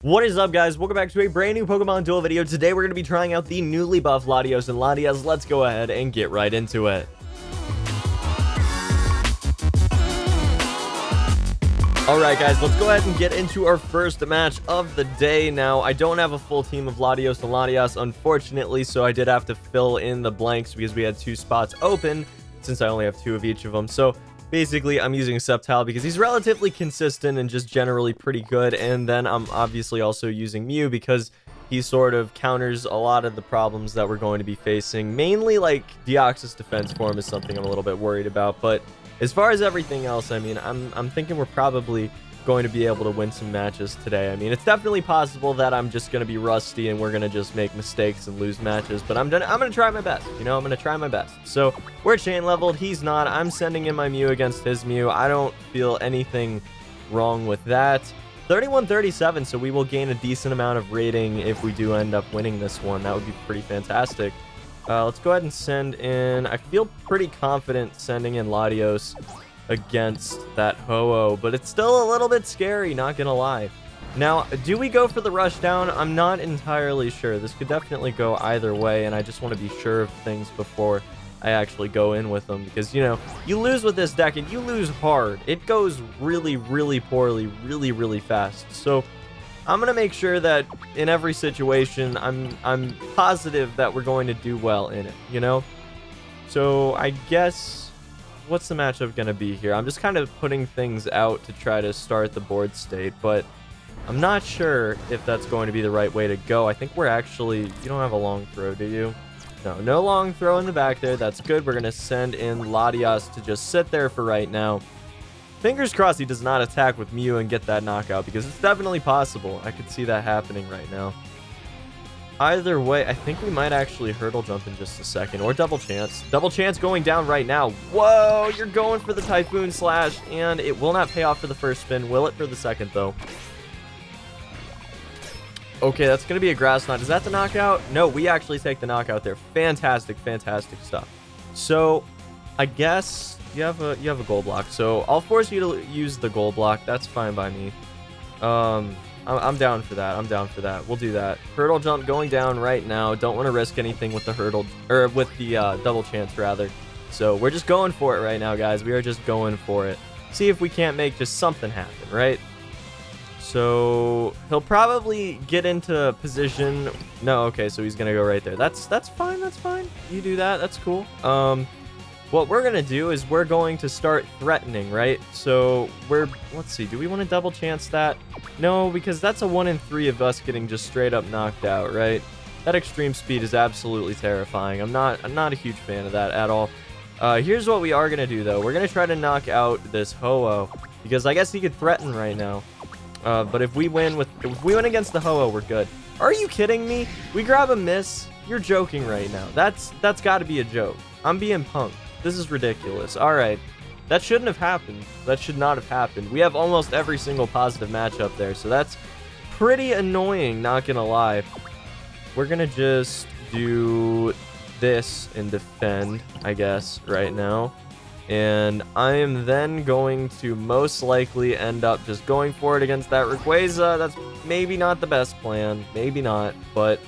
What is up, guys? Welcome back to a brand new Pokemon Duel video. Today we're going to be trying out the newly buffed Latios and Latias. Let's go ahead and get right into it. Alright guys, let's go ahead and get into our first match of the day. Now, I don't have a full team of Latios and Latias, unfortunately, so I did have to fill in the blanks because we had 2 spots open, since I only have 2 of each of them. So, basically, I'm using Sceptile because he's relatively consistent and just generally pretty good, and then I'm obviously also using Mew because he sort of counters a lot of the problems that we're going to be facing. Mainly, like, Deoxys defense form is something I'm a little bit worried about, but as far as everything else, I mean, I'm thinking we're probably going to be able to win some matches today. I mean, it's definitely possible that I'm just going to be rusty and we're going to just make mistakes and lose matches, but I'm going to try my best. You know, I'm going to try my best. So, we're chain leveled. He's not. I'm sending in my Mew against his Mew. I don't feel anything wrong with that. 31-37, so we will gain a decent amount of rating if we do end up winning this one. That would be pretty fantastic. Let's go ahead and send in... I feel pretty confident sending in Latios against that Ho-Oh, but it's still a little bit scary, not gonna lie. Now, do we go for the rush down? I'm not entirely sure. This could definitely go either way, and I just want to be sure of things before I actually go in with them, because, you know, you lose with this deck, and you lose hard. It goes really, really poorly, really, really fast. So I'm gonna make sure that in every situation, I'm positive that we're going to do well in it, you know? So I guess, what's the matchup gonna be here? I'm just kind of putting things out to try to start the board state, but I'm not sure if that's going to be the right way to go. I think we're actually... You don't have a long throw, do you? No long throw in the back there. That's good. We're gonna send in Latias to just sit there for right now. Fingers crossed he does not attack with Mew and get that knockout, because it's definitely possible. I could see that happening right now. Either way, I think we might actually hurdle jump in just a second, or double chance. Double chance going down right now. Whoa, you're going for the Typhoon Slash, and it will not pay off for the first spin. Will it for the second, though? Okay, that's going to be a Grass Knot. Is that the knockout? No, we actually take the knockout there. Fantastic, fantastic stuff. So, I guess... You have a gold block, so I'll force you to use the gold block. That's fine by me. I'm down for that. I'm down for that. We'll do that. Hurdle jump going down right now. Don't want to risk anything with the hurdle, or with the double chance rather. So we're just going for it right now, guys. We are just going for it. See if we can't make just something happen, right? So he'll probably get into position. No, okay, so he's gonna go right there. That's fine. That's fine. You do that. That's cool. What we're going to do is we're going to start threatening, right? So let's see, do we want to double chance that? No, because that's a 1 in 3 of us getting just straight up knocked out, right? That extreme speed is absolutely terrifying. I'm not a huge fan of that at all. Here's what we are going to do, though. We're going to try to knock out this Ho-Oh, because I guess he could threaten right now. But if we win against the Ho-Oh, we're good. Are you kidding me? We grab a miss? You're joking right now. That's got to be a joke. I'm being punked. This is ridiculous. Alright. That shouldn't have happened. That should not have happened. We have almost every single positive matchup there, so that's pretty annoying, not gonna lie. We're gonna just do this and defend, I guess, right now. And I am then going to most likely end up just going for it against that Rayquaza. That's maybe not the best plan. Maybe not, but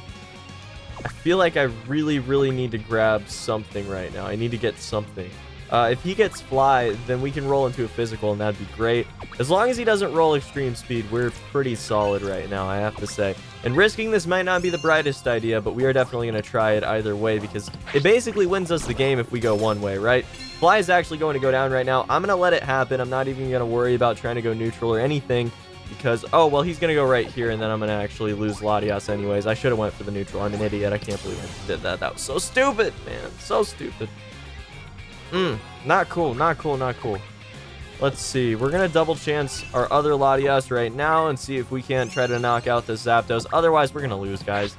I feel like I really, really need to grab something right now. I need to get something. If he gets Fly, then we can roll into a physical, and that'd be great. As long as he doesn't roll extreme speed, we're pretty solid right now, I have to say. And risking this might not be the brightest idea, but we are definitely going to try it either way, because it basically wins us the game if we go one way, right? Fly is actually going to go down right now. I'm going to let it happen. I'm not even going to worry about trying to go neutral or anything. Because, oh, well, he's going to go right here, and then I'm going to actually lose Latias anyways. I should have went for the neutral. I'm an idiot. I can't believe I did that. That was so stupid, man. So stupid. Not cool. Not cool. Not cool. Let's see. We're going to double chance our other Latias right now and see if we can't try to knock out this Zapdos. Otherwise, we're going to lose, guys.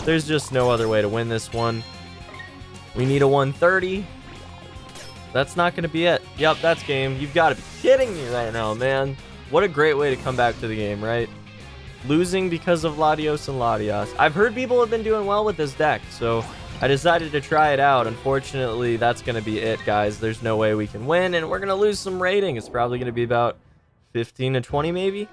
There's just no other way to win this one. We need a 130. That's not going to be it. Yep, that's game. You've got to be kidding me right now, man. What a great way to come back to the game, right? Losing because of Latios and Latias. I've heard people have been doing well with this deck, so I decided to try it out. Unfortunately, that's going to be it, guys. There's no way we can win, and we're going to lose some rating. It's probably going to be about 15 to 20, maybe?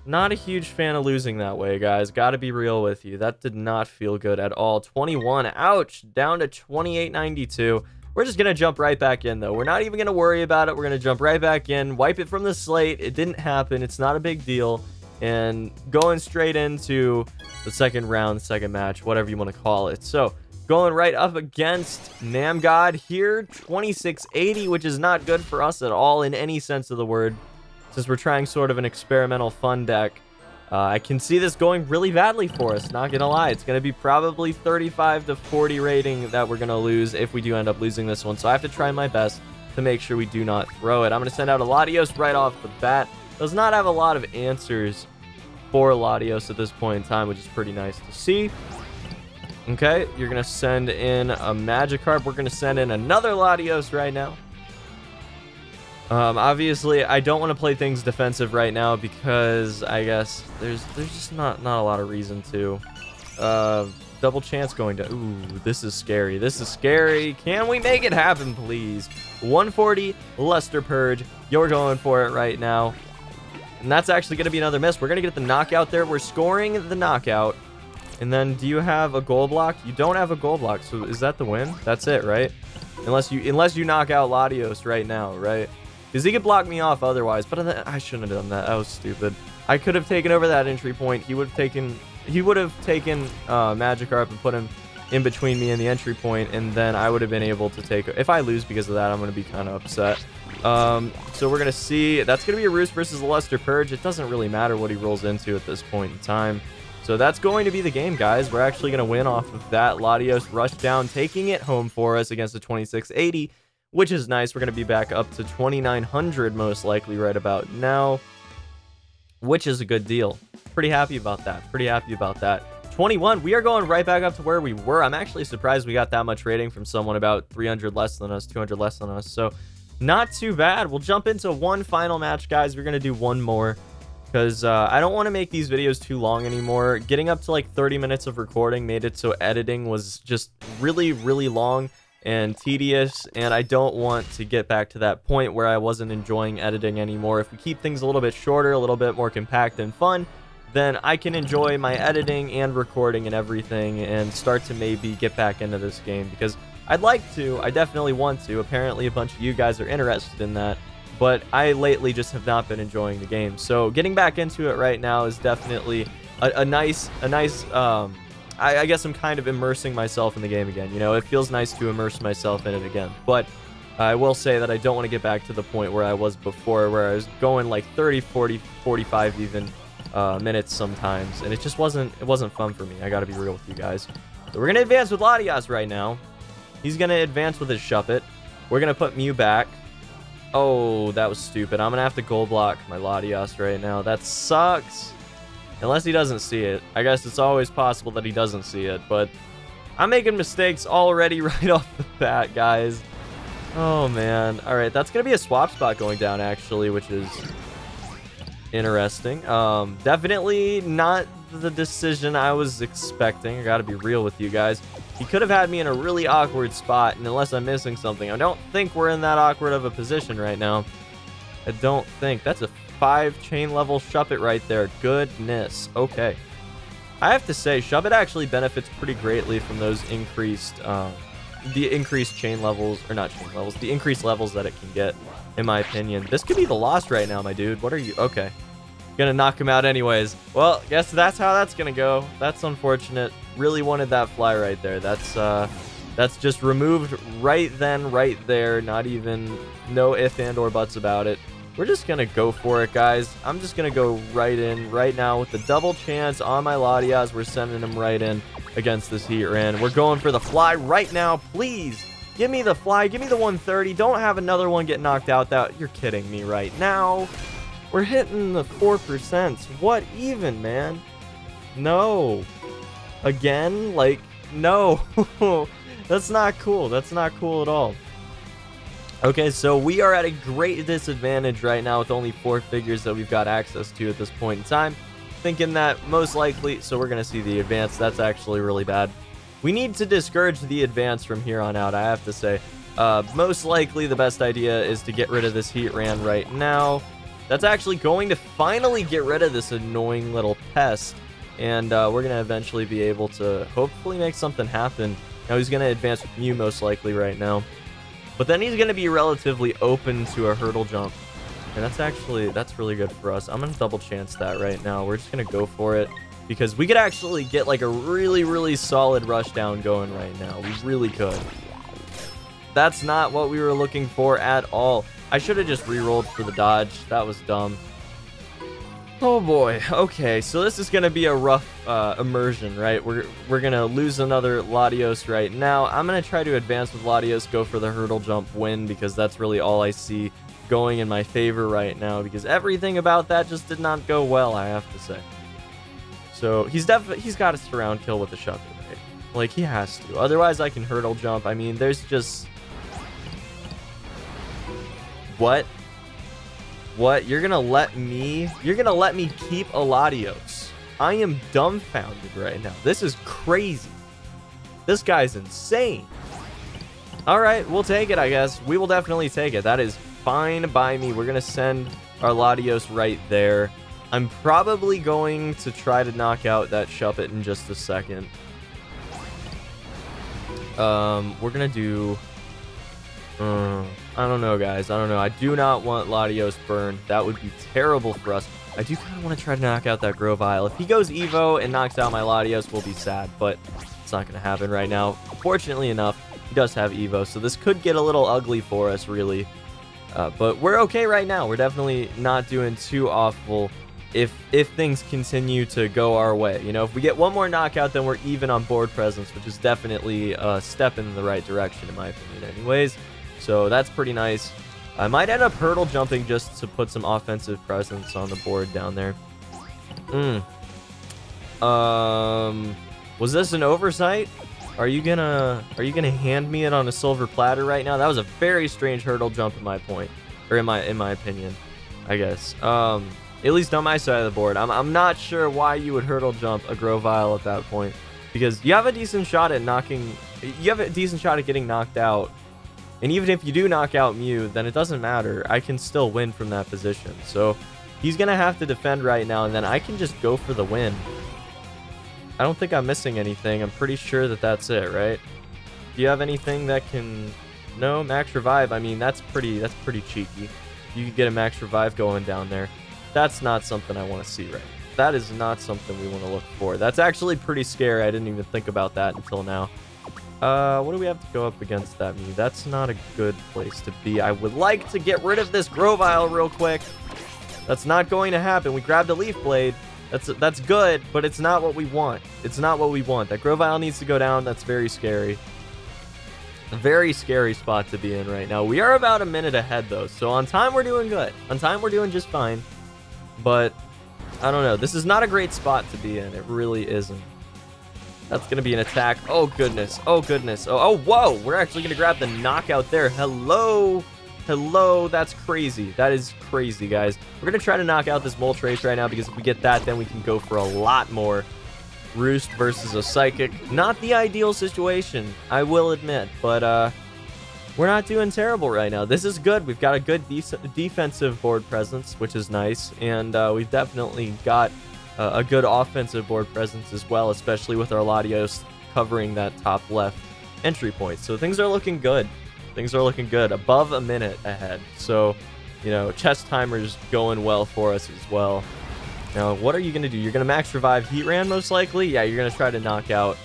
Not a huge fan of losing that way, guys. Gotta be real with you. That did not feel good at all. 21. Ouch. Down to 28.92. We're just gonna jump right back in, though. We're not even gonna worry about it. We're gonna jump right back in, wipe it from the slate. It didn't happen. It's not a big deal. And going straight into the second round, second match, whatever you want to call it. So, going right up against Namgod here, 2680, which is not good for us at all in any sense of the word, since we're trying sort of an experimental fun deck. I can see this going really badly for us, not gonna lie. It's gonna be probably 35 to 40 rating that we're gonna lose if we do end up losing this one. So I have to try my best to make sure we do not throw it. I'm gonna send out a Latios right off the bat. Does not have a lot of answers for Latios at this point in time, which is pretty nice to see. Okay, you're gonna send in a Magikarp. We're gonna send in another Latios right now. Obviously, I don't want to play things defensive right now because I guess there's just not a lot of reason to. Double chance going to. Ooh, this is scary. This is scary. Can we make it happen, please? 140 Luster Purge. You're going for it right now. And that's actually going to be another miss. We're going to get the knockout there. We're scoring the knockout. And then, do you have a goal block? You don't have a goal block, so is that the win? That's it, right? Unless you knock out Latios right now, right? Because he could block me off otherwise. But I shouldn't have done that. That was stupid. I could have taken over that entry point. He would have taken Magikarp and put him in between me and the entry point, and then I would have been able to take. If I lose because of that, I'm going to be kind of upset. So we're going to see. That's going to be a Roost versus the Luster Purge. It doesn't really matter what he rolls into at this point in time. So that's going to be the game, guys. We're actually going to win off of that. Latios rush down, taking it home for us against the 2680, which is nice. We're going to be back up to 2900 most likely right about now, which is a good deal. Pretty happy about that. Pretty happy about that. 21. We are going right back up to where we were. I'm actually surprised we got that much rating from someone about 300 less than us, 200 less than us. So not too bad. We'll jump into one final match, guys. We're going to do one more because I don't want to make these videos too long anymore. Getting up to like 30 minutes of recording made it so editing was just really, really long and tedious, and I don't want to get back to that point where I wasn't enjoying editing anymore. If we keep things a little bit shorter, a little bit more compact and fun, then I can enjoy my editing and recording and everything and start to maybe get back into this game, because I'd like to. I definitely want to. Apparently a bunch of you guys are interested in that, but I lately just have not been enjoying the game. So getting back into it right now is definitely a nice I guess I'm kind of immersing myself in the game again. You know, it feels nice to immerse myself in it again. But I will say that I don't want to get back to the point where I was before, where I was going like 30, 40, 45 even minutes sometimes, and it just wasn't fun for me. I gotta be real with you guys. So we're gonna advance with Latias right now. He's gonna advance with his Shuppet. We're gonna put Mew back. Oh, that was stupid. I'm gonna have to goal block my Latias right now. That sucks. Unless he doesn't see it. I guess it's always possible that he doesn't see it, but I'm making mistakes already right off the bat, guys. Oh, man. All right, that's going to be a swap spot going down, actually, which is interesting. Definitely not the decision I was expecting. I got to be real with you guys. He could have had me in a really awkward spot, and unless I'm missing something, I don't think we're in that awkward of a position right now. I don't think. That's a 5 chain level Shuppet right there. Goodness. Okay. I have to say, Shuppet actually benefits pretty greatly from those increased, the increased chain levels, or not chain levels, the increased levels that it can get, in my opinion. This could be the loss right now, my dude. What are you? Okay. Gonna knock him out anyways. Well, guess that's how that's gonna go. That's unfortunate. Really wanted that fly right there. That's just removed right then, right there. Not even, no if and or buts about it. We're just going to go for it, guys. I'm just going to go right in right now with the double chance on my Latias. We're sending him right in against this Heatran. We're going for the fly right now. Please, give me the fly. Give me the 130. Don't have another one get knocked out. You're kidding me right now. We're hitting the 4%. What even, man? No. Again? Like, no. That's not cool. That's not cool at all. Okay, so we are at a great disadvantage right now with only 4 figures that we've got access to at this point in time. Thinking that most likely, so we're going to see the advance. That's actually really bad. We need to discourage the advance from here on out, I have to say. Most likely the best idea is to get rid of this Heatran right now. That's actually going to finally get rid of this annoying little pest. And we're going to eventually be able to hopefully make something happen. Now he's going to advance with Mew most likely right now. But then he's going to be relatively open to a hurdle jump. And that's really good for us. I'm going to double chance that right now. We're just going to go for it. Because we could actually get like a really, really solid rush down going right now. We really could. That's not what we were looking for at all. I should have just re-rolled for the dodge. That was dumb. Oh boy. Okay, so this is going to be a rough immersion, right? We're going to lose another Latios right now. I'm going to try to advance with Latios, go for the hurdle jump win, because that's really all I see going in my favor right now, because everything about that just did not go well, I have to say. So he's got a surround kill with the Shucker, right? Like, he has to. Otherwise, I can hurdle jump. I mean, there's just... What? What? You're gonna let me keep a Latios? I am dumbfounded right now. This is crazy. This guy's insane. Alright, we'll take it, I guess. We will definitely take it. That is fine by me. We're gonna send our Latios right there. I'm probably going to try to knock out that Shuppet in just a second. We're gonna do... I don't know, guys. I don't know. I do not want Latios burn. That would be terrible for us. I do kind of want to try to knock out that Grovyle. If he goes Evo and knocks out my Latios, we'll be sad, but it's not going to happen right now. Fortunately enough, he does have Evo, so this could get a little ugly for us, really. But we're okay right now. We're definitely not doing too awful if things continue to go our way. You know, if we get one more knockout, then we're even on board presence, which is definitely a step in the right direction, in my opinion anyways. So that's pretty nice. I might end up hurdle jumping just to put some offensive presence on the board down there. Was this an oversight? Are you gonna hand me it on a silver platter right now? That was a very strange hurdle jump in my opinion, I guess. At least on my side of the board. I'm not sure why you would hurdle jump a Grovyle at that point, because you have a decent shot at getting knocked out. And even if you do knock out Mew, then it doesn't matter. I can still win from that position. So he's going to have to defend right now, and then I can just go for the win. I don't think I'm missing anything. I'm pretty sure that that's it, right? Do you have anything that can... No, max revive. I mean, that's pretty cheeky. You could get a max revive going down there. That's not something I want to see, right? That is not something we want to look for. That's actually pretty scary. I didn't even think about that until now. What do we have to go up against that Mew? That's not a good place to be. I would like to get rid of this Grovyle real quick. That's not going to happen. We grabbed a Leaf Blade. That's good, but it's not what we want. It's not what we want. That Grovyle needs to go down. That's very scary. A very scary spot to be in right now. We are about a minute ahead, though. So on time, we're doing good. On time, we're doing just fine. But, I don't know. This is not a great spot to be in. It really isn't. That's going to be an attack. Oh, goodness. Oh, goodness. Oh, whoa. We're actually going to grab the knockout there. Hello. Hello. That's crazy. That is crazy, guys. We're going to try to knock out this Moltres right now, because if we get that, then we can go for a lot more. Roost versus a Psychic. Not the ideal situation, I will admit. But we're not doing terrible right now. This is good. We've got a good defensive board presence, which is nice. And we've definitely got... a good offensive board presence as well, especially with our Latios covering that top left entry point. So things are looking good. Things are looking good. Above a minute ahead. So, you know, chess timer's going well for us as well. Now, what are you going to do? You're going to max revive Heatran most likely? Yeah, you're going to try to knock out...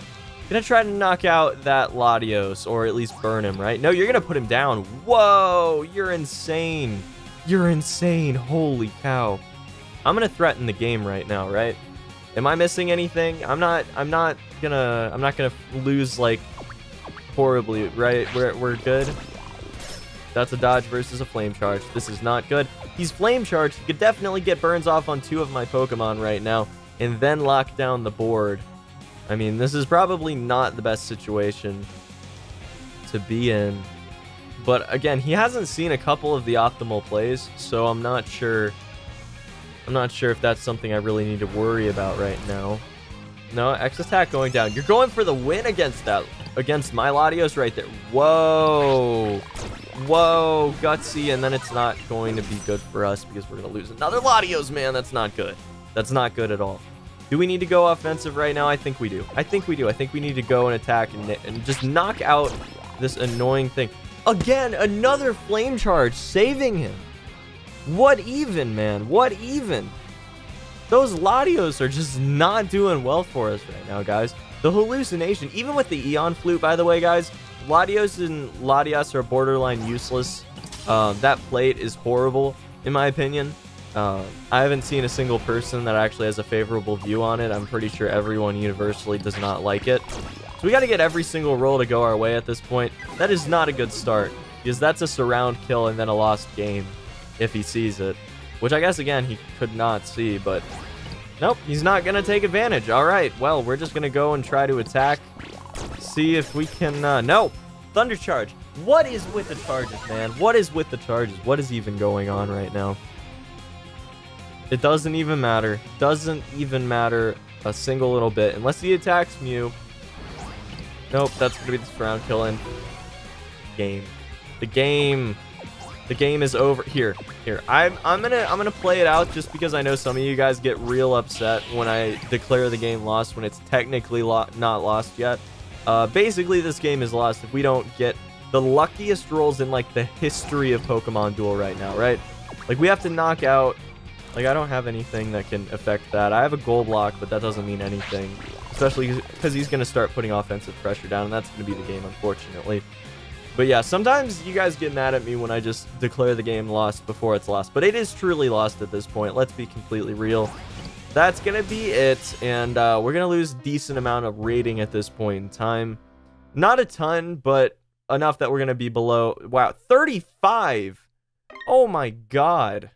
that Latios, or at least burn him, right? No, you're going to put him down. Whoa! You're insane. You're insane. Holy cow. I'm gonna threaten the game right now, right? Am I missing anything? I'm not gonna lose like horribly, right? We're good. That's a dodge versus a flame charge. This is not good. He's flame charged. He could definitely get burns off on 2 of my Pokemon right now, and then lock down the board. I mean, this is probably not the best situation to be in. But again, he hasn't seen a couple of the optimal plays, so I'm not sure if that's something I really need to worry about right now. No, X attack going down. You're going for the win against my Latios right there. Whoa. Whoa, gutsy, and then it's not going to be good for us because we're going to lose another Latios, man. That's not good. That's not good at all. Do we need to go offensive right now? I think we do. I think we do. I think we need to go and attack and just knock out this annoying thing. Again, another flame charge, saving him. What even, man? What even? Those Latios are just not doing well for us right now, guys. The hallucination, even with the Eon Flute, by the way, guys, Latios and Latias are borderline useless. That plate is horrible, in my opinion. I haven't seen a single person that actually has a favorable view on it. I'm pretty sure everyone universally does not like it. So we got to get every single roll to go our way at this point. That is not a good start, because that's a surround kill and then a lost game if he sees it. Which I guess, again, he could not see, but nope, he's not going to take advantage. All right, well, we're just going to go and try to attack. See if we can, no, Thunder Charge. What is with the charges, man? What is with the charges? What is even going on right now? It doesn't even matter. Doesn't even matter a single little bit. Unless he attacks Mew. Nope, that's going to be the surround kill and game. The game is over. Here. I'm gonna play it out just because I know some of you guys get real upset when I declare the game lost when it's technically not lost yet. Basically, this game is lost if we don't get the luckiest rolls in like the history of Pokemon Duel right now, right? Like we have to knock out. Like I don't have anything that can affect that. I have a gold lock, but that doesn't mean anything, especially because he's gonna start putting offensive pressure down, and that's gonna be the game, unfortunately. But yeah, sometimes you guys get mad at me when I just declare the game lost before it's lost. But it is truly lost at this point. Let's be completely real. That's going to be it. And we're going to lose a decent amount of rating at this point in time. Not a ton, but enough that we're going to be below. Wow, 35. Oh my god.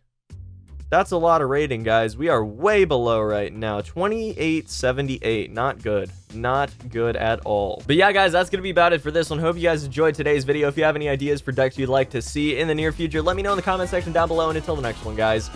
That's a lot of rating, guys. We are way below right now. 2878. Not good. Not good at all. But yeah, guys, that's going to be about it for this one. Hope you guys enjoyed today's video. If you have any ideas for decks you'd like to see in the near future, let me know in the comment section down below. And until the next one, guys,